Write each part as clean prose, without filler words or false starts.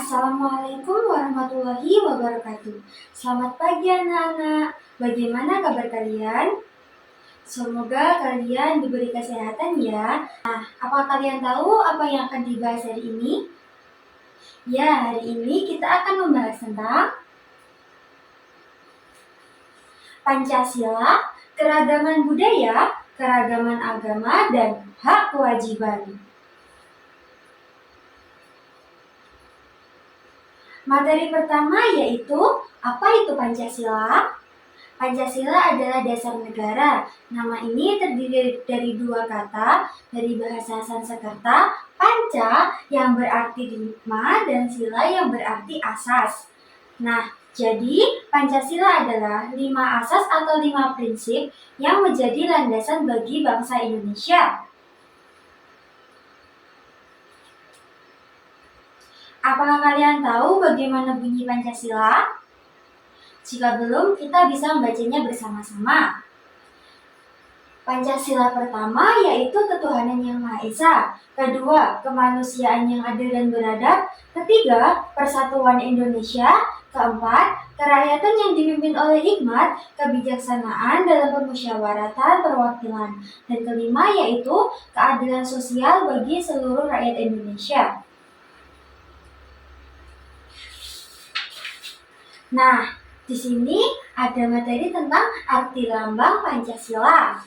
Assalamualaikum warahmatullahi wabarakatuh. Selamat pagi anak-anak. Bagaimana kabar kalian? Semoga kalian diberi kesehatan ya. Nah, apa kalian tahu apa yang akan dibahas hari ini? Ya, hari ini kita akan membahas tentang Pancasila, keragaman budaya, keragaman agama, dan hak kewajiban. Materi pertama yaitu apa itu Pancasila? Pancasila adalah dasar negara. Nama ini terdiri dari dua kata dari bahasa Sanskerta, panca yang berarti lima dan sila yang berarti asas. Nah, jadi Pancasila adalah 5 asas atau 5 prinsip yang menjadi landasan bagi bangsa Indonesia. Apakah kalian tahu bagaimana bunyi Pancasila? Jika belum, kita bisa membacanya bersama-sama. Pancasila pertama yaitu ketuhanan yang Maha Esa. Kedua, kemanusiaan yang adil dan beradab. Ketiga, persatuan Indonesia. Keempat, kerakyatan yang dipimpin oleh hikmat, kebijaksanaan dalam permusyawaratan perwakilan. Dan kelima yaitu keadilan sosial bagi seluruh rakyat Indonesia. Nah, di sini ada materi tentang arti lambang Pancasila.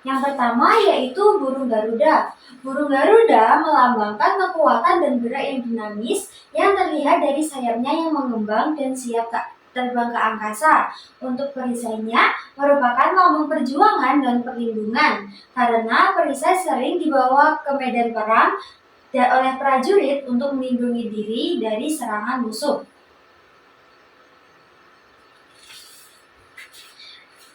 Yang pertama yaitu burung Garuda. Burung Garuda melambangkan kekuatan dan gerak yang dinamis yang terlihat dari sayapnya yang mengembang dan siap terbang ke angkasa. Untuk perisainya merupakan lambang perjuangan dan perlindungan karena perisai sering dibawa ke medan perang oleh prajurit untuk melindungi diri dari serangan musuh.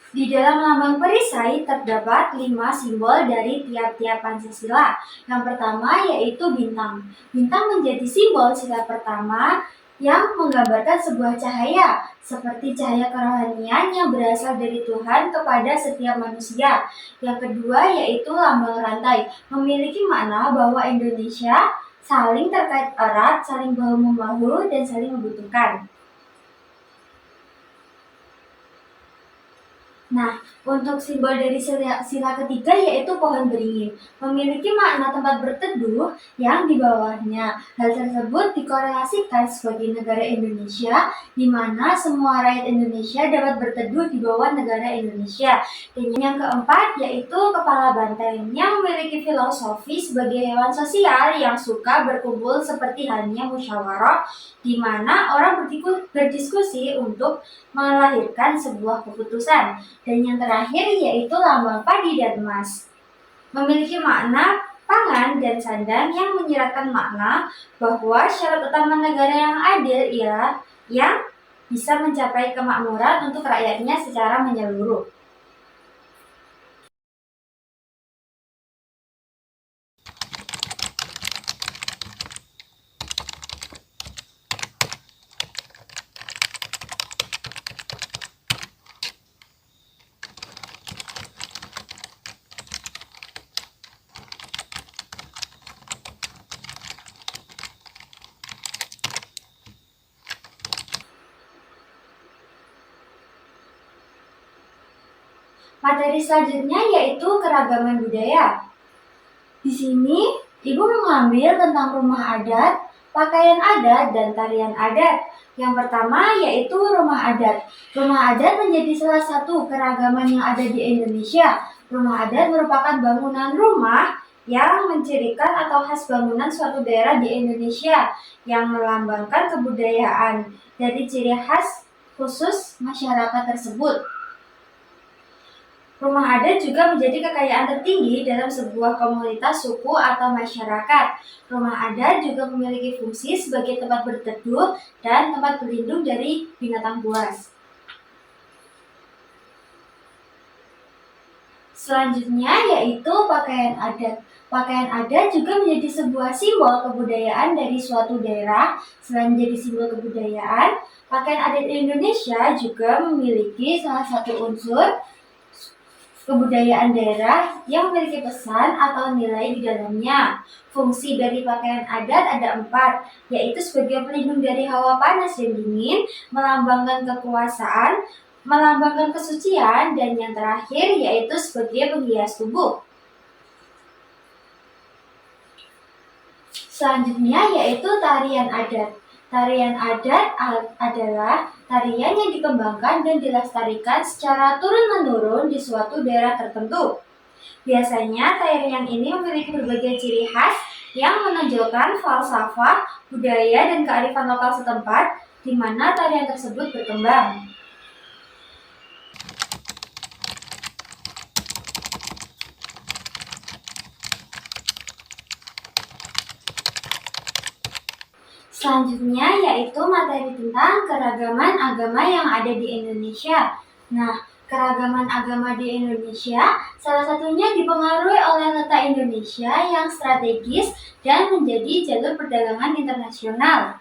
Di dalam lambang perisai terdapat 5 simbol dari tiap-tiap Pancasila. Yang pertama yaitu bintang. Bintang menjadi simbol sila pertama yang menggambarkan sebuah cahaya, seperti cahaya kerohanian yang berasal dari Tuhan kepada setiap manusia. Yang kedua yaitu lambang rantai, memiliki makna bahwa Indonesia saling terkait erat, saling bahu-membahu, dan saling membutuhkan. Nah, untuk simbol dari sila ketiga yaitu pohon beringin, memiliki makna tempat berteduh yang di bawahnya. Hal tersebut dikorelasikan sebagai negara Indonesia, di mana semua rakyat Indonesia dapat berteduh di bawah negara Indonesia. Dan yang keempat yaitu kepala banteng, yang memiliki filosofi sebagai hewan sosial yang suka berkumpul seperti halnya musyawarah, di mana orang berdiskusi untuk melahirkan sebuah keputusan. Dan yang terakhir yaitu lambang padi dan emas, memiliki makna pangan dan sandang yang menyiratkan makna bahwa syarat utama negara yang adil ialah yang bisa mencapai kemakmuran untuk rakyatnya secara menyeluruh. Materi selanjutnya yaitu keragaman budaya. Di sini, Ibu mengambil tentang rumah adat, pakaian adat, dan tarian adat. Yang pertama yaitu rumah adat. Rumah adat menjadi salah satu keragaman yang ada di Indonesia. Rumah adat merupakan bangunan rumah yang mencirikan atau khas bangunan suatu daerah di Indonesia yang melambangkan kebudayaan dari ciri khas khusus masyarakat tersebut. Rumah adat juga menjadi kekayaan tertinggi dalam sebuah komunitas, suku, atau masyarakat. Rumah adat juga memiliki fungsi sebagai tempat berteduh dan tempat berlindung dari binatang buas. Selanjutnya yaitu pakaian adat. Pakaian adat juga menjadi sebuah simbol kebudayaan dari suatu daerah. Selain menjadi simbol kebudayaan, pakaian adat Indonesia juga memiliki salah satu unsur kebudayaan daerah yang memiliki pesan atau nilai di dalamnya. Fungsi dari pakaian adat ada 4, yaitu sebagai pelindung dari hawa panas dan dingin, melambangkan kekuasaan, melambangkan kesucian, dan yang terakhir yaitu sebagai penghias tubuh. Selanjutnya yaitu tarian adat. Tarian adat adalah tarian yang dikembangkan dan dilestarikan secara turun-menurun di suatu daerah tertentu. Biasanya tarian ini memiliki berbagai ciri khas yang menonjolkan falsafah, budaya, dan kearifan lokal setempat di mana tarian tersebut berkembang. Selanjutnya yaitu materi tentang keragaman agama yang ada di Indonesia. Nah, keragaman agama di Indonesia salah satunya dipengaruhi oleh letak Indonesia yang strategis dan menjadi jalur perdagangan internasional.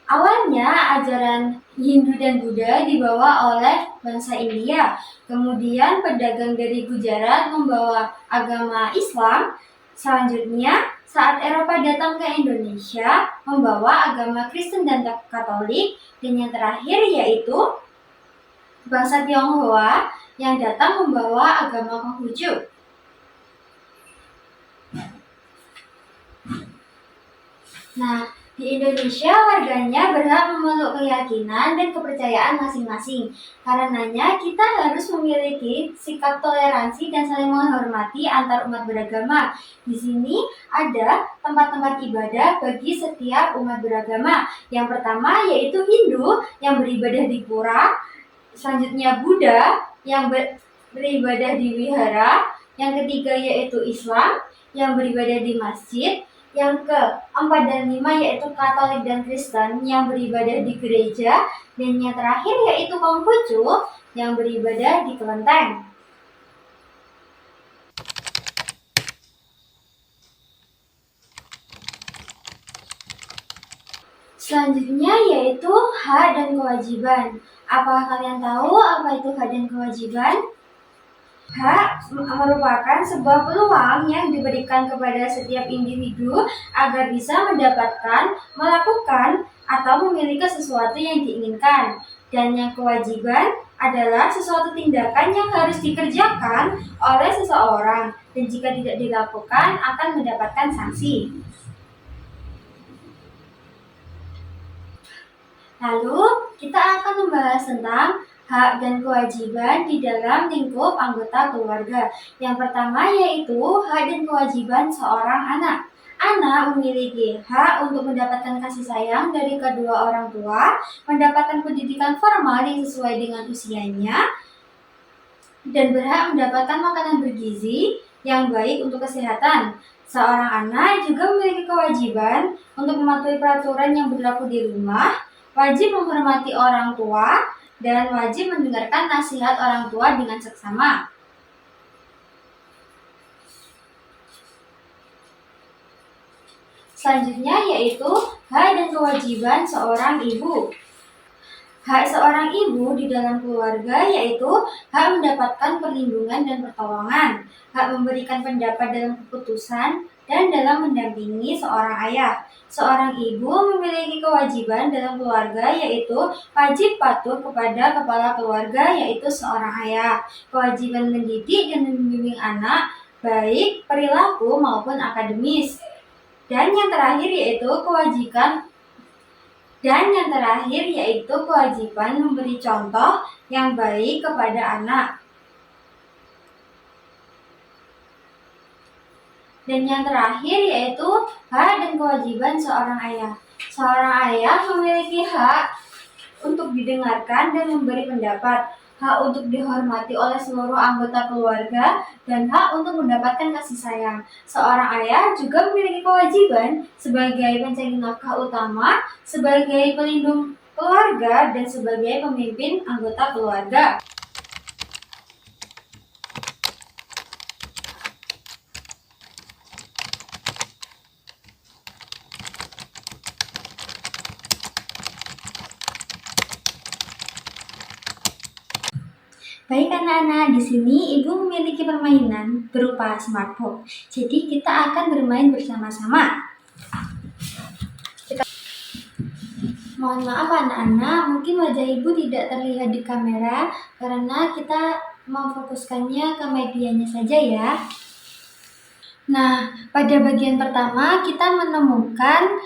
Awalnya ajaran Hindu dan Buddha dibawa oleh bangsa India. Kemudian pedagang dari Gujarat membawa agama Islam. Selanjutnya, saat Eropa datang ke Indonesia, membawa agama Kristen dan Katolik. Dan yang terakhir yaitu bangsa Tionghoa yang datang membawa agama Konghucu. Nah, di Indonesia warganya berhak memeluk keyakinan dan kepercayaan masing-masing. Karenanya kita harus memiliki sikap toleransi dan saling menghormati antar umat beragama. Di sini ada tempat-tempat ibadah bagi setiap umat beragama. Yang pertama yaitu Hindu yang beribadah di pura, selanjutnya Buddha yang beribadah di wihara, yang ketiga yaitu Islam yang beribadah di masjid, yang ke-4 dan 5 yaitu Katolik dan Kristen yang beribadah di gereja, dan yang terakhir yaitu Konghucu yang beribadah di kelenteng. Selanjutnya yaitu hak dan kewajiban. Apakah kalian tahu apa itu hak dan kewajiban? Hak merupakan sebuah peluang yang diberikan kepada setiap individu agar bisa mendapatkan, melakukan, atau memiliki sesuatu yang diinginkan. Dan yang kewajiban adalah sesuatu tindakan yang harus dikerjakan oleh seseorang dan jika tidak dilakukan akan mendapatkan sanksi. Lalu kita akan membahas tentang hak dan kewajiban di dalam lingkup anggota keluarga. Yang pertama yaitu hak dan kewajiban seorang anak. Anak memiliki hak untuk mendapatkan kasih sayang dari kedua orang tua, mendapatkan pendidikan formal yang sesuai dengan usianya, dan berhak mendapatkan makanan bergizi yang baik untuk kesehatan. Seorang anak juga memiliki kewajiban untuk mematuhi peraturan yang berlaku di rumah, wajib menghormati orang tua, dan wajib mendengarkan nasihat orang tua dengan seksama. Selanjutnya yaitu hak dan kewajiban seorang ibu. Hak seorang ibu di dalam keluarga yaitu hak mendapatkan perlindungan dan pertolongan, hak memberikan pendapat dalam keputusan, dan dalam mendampingi seorang ayah. Seorang ibu memiliki kewajiban dalam keluarga yaitu wajib patuh kepada kepala keluarga yaitu seorang ayah. Kewajiban mendidik dan membimbing anak baik perilaku maupun akademis. Dan yang terakhir yaitu kewajiban memberi contoh yang baik kepada anak. Dan yang terakhir yaitu hak dan kewajiban seorang ayah. Seorang ayah memiliki hak untuk didengarkan dan memberi pendapat, hak untuk dihormati oleh seluruh anggota keluarga, dan hak untuk mendapatkan kasih sayang. Seorang ayah juga memiliki kewajiban sebagai pencari nafkah utama, sebagai pelindung keluarga, dan sebagai pemimpin anggota keluarga. Baik anak-anak, di sini Ibu memiliki permainan berupa smartbox. Jadi kita akan bermain bersama-sama. Mohon maaf anak-anak, mungkin wajah Ibu tidak terlihat di kamera karena kita memfokuskannya ke medianya saja ya. Nah, pada bagian pertama kita menemukan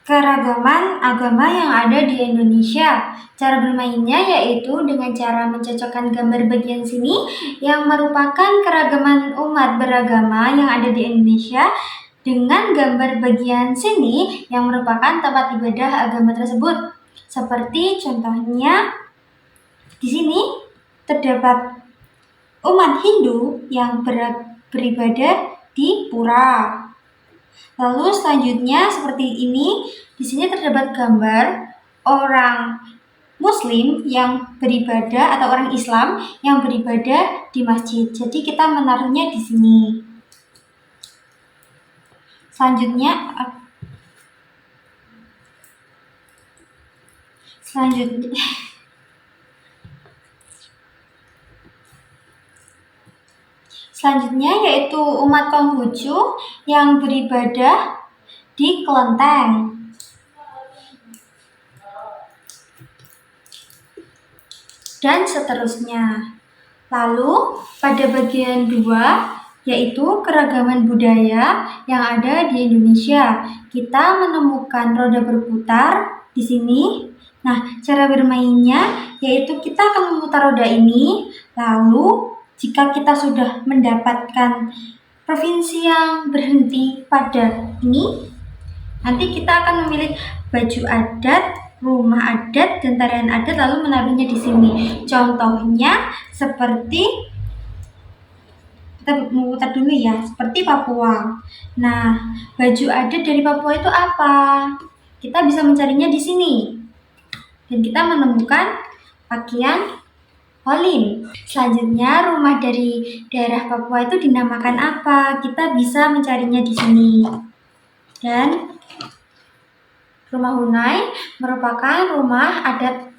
keragaman agama yang ada di Indonesia. Cara bermainnya yaitu dengan cara mencocokkan gambar bagian sini yang merupakan keragaman umat beragama yang ada di Indonesia dengan gambar bagian sini yang merupakan tempat ibadah agama tersebut. Seperti contohnya di sini terdapat umat Hindu yang beribadah di pura. Lalu selanjutnya seperti ini, di sini terdapat gambar orang Muslim yang beribadah atau orang Islam yang beribadah di masjid. Jadi kita menaruhnya di sini. Selanjutnya yaitu umat Konghucu yang beribadah di kelenteng. Dan seterusnya. Lalu pada bagian 2 yaitu keragaman budaya yang ada di Indonesia. Kita menemukan roda berputar di sini. Nah, cara bermainnya yaitu kita akan memutar roda ini, lalu jika kita sudah mendapatkan provinsi yang berhenti pada ini, nanti kita akan memilih baju adat, rumah adat, dan tarian adat lalu menaruhnya di sini. Contohnya seperti kita memutar dulu ya, seperti Papua. Nah, baju adat dari Papua itu apa? Kita bisa mencarinya di sini. Dan kita menemukan pakaian Holin. Selanjutnya, rumah dari daerah Papua itu dinamakan apa? Kita bisa mencarinya di sini. Dan rumah Hunai merupakan rumah adat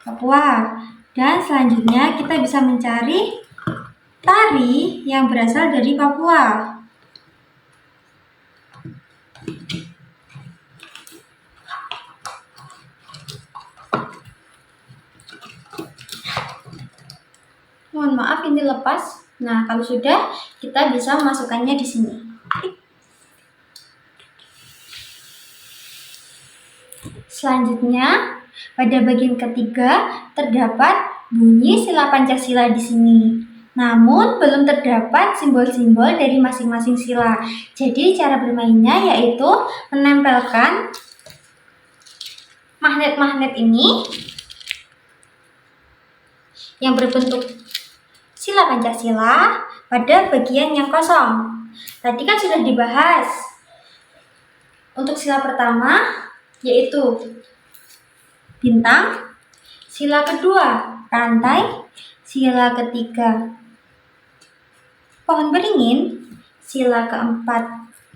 Papua. Dan selanjutnya kita bisa mencari tari yang berasal dari Papua. Mohon maaf ini lepas. Nah, kalau sudah kita bisa memasukkannya di sini. Selanjutnya, pada bagian ketiga terdapat bunyi sila Pancasila di sini. Namun belum terdapat simbol-simbol dari masing-masing sila. Jadi cara bermainnya yaitu menempelkan magnet-magnet ini yang berbentuk sila Pancasila pada bagian yang kosong. Tadi kan sudah dibahas. Untuk sila pertama yaitu bintang, sila kedua rantai, sila ketiga pohon beringin, sila keempat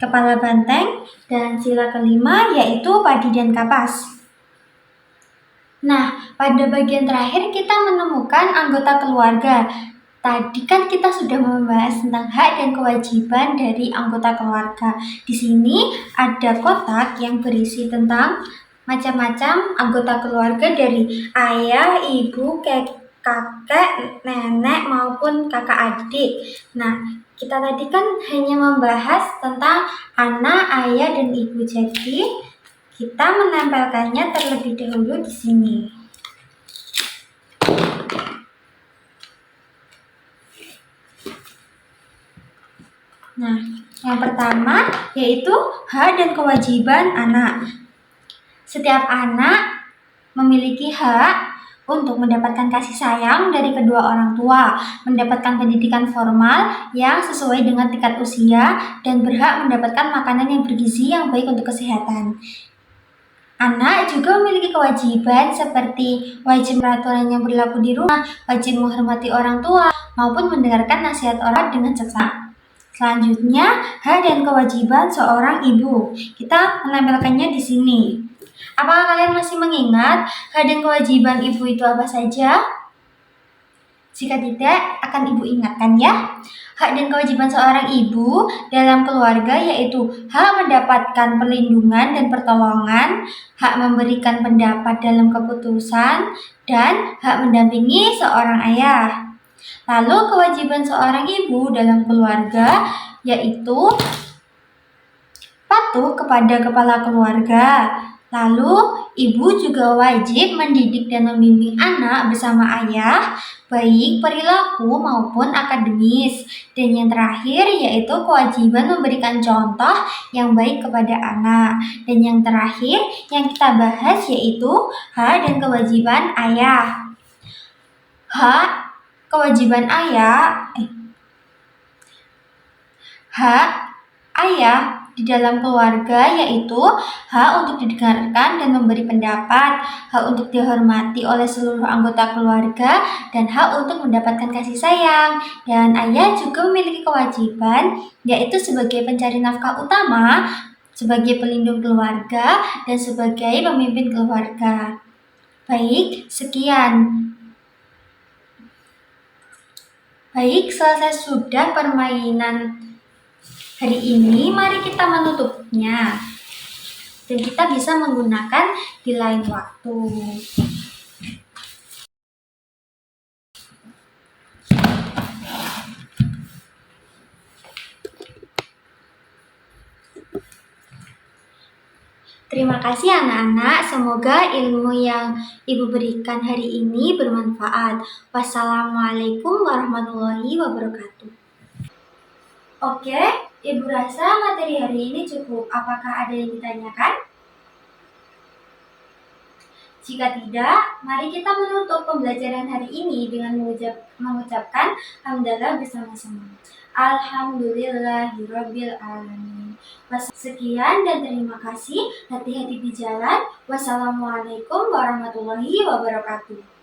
kepala banteng, dan sila kelima yaitu padi dan kapas. Nah, pada bagian terakhir kita menemukan anggota keluarga. Tadi kan kita sudah membahas tentang hak dan kewajiban dari anggota keluarga. Di sini ada kotak yang berisi tentang macam-macam anggota keluarga dari ayah, ibu, kakek, nenek maupun kakak adik. Nah, kita tadi kan hanya membahas tentang anak, ayah, dan ibu. Jadi, kita menempelkannya terlebih dahulu di sini. Nah, yang pertama yaitu hak dan kewajiban anak. Setiap anak memiliki hak untuk mendapatkan kasih sayang dari kedua orang tua, mendapatkan pendidikan formal yang sesuai dengan tingkat usia, dan berhak mendapatkan makanan yang bergizi yang baik untuk kesehatan. Anak juga memiliki kewajiban seperti wajib peraturan yang berlaku di rumah, wajib menghormati orang tua, maupun mendengarkan nasihat orang dengan seksama. Selanjutnya, hak dan kewajiban seorang ibu. Kita menempelkannya di sini. Apakah kalian masih mengingat hak dan kewajiban ibu itu apa saja? Jika tidak, akan Ibu ingatkan ya. Hak dan kewajiban seorang ibu dalam keluarga yaitu hak mendapatkan perlindungan dan pertolongan, hak memberikan pendapat dalam keputusan, dan hak mendampingi seorang ayah. Lalu kewajiban seorang ibu dalam keluarga yaitu patuh kepada kepala keluarga. Lalu, ibu juga wajib mendidik dan membimbing anak bersama ayah, baik perilaku maupun akademis. Dan yang terakhir yaitu kewajiban memberikan contoh yang baik kepada anak. Dan yang terakhir yang kita bahas yaitu hak dan kewajiban ayah. Hak kewajiban ayah hak ayah di dalam keluarga yaitu hak untuk didengarkan dan memberi pendapat, hak untuk dihormati oleh seluruh anggota keluarga, dan hak untuk mendapatkan kasih sayang. Dan ayah juga memiliki kewajiban yaitu sebagai pencari nafkah utama, sebagai pelindung keluarga, dan sebagai pemimpin keluarga. Baik, sekian. Baik, selesai sudah permainan hari ini, mari kita menutupnya. Dan kita bisa menggunakan di lain waktu. Terima kasih anak-anak, semoga ilmu yang Ibu berikan hari ini bermanfaat. Wassalamualaikum warahmatullahi wabarakatuh. Oke, Ibu rasa materi hari ini cukup. Apakah ada yang ditanyakan? Jika tidak, mari kita menutup pembelajaran hari ini dengan mengucapkan hamdalah bersama-sama. Alhamdulillahirabbil alamin. Sekian dan terima kasih. Hati-hati di jalan. Wassalamualaikum warahmatullahi wabarakatuh.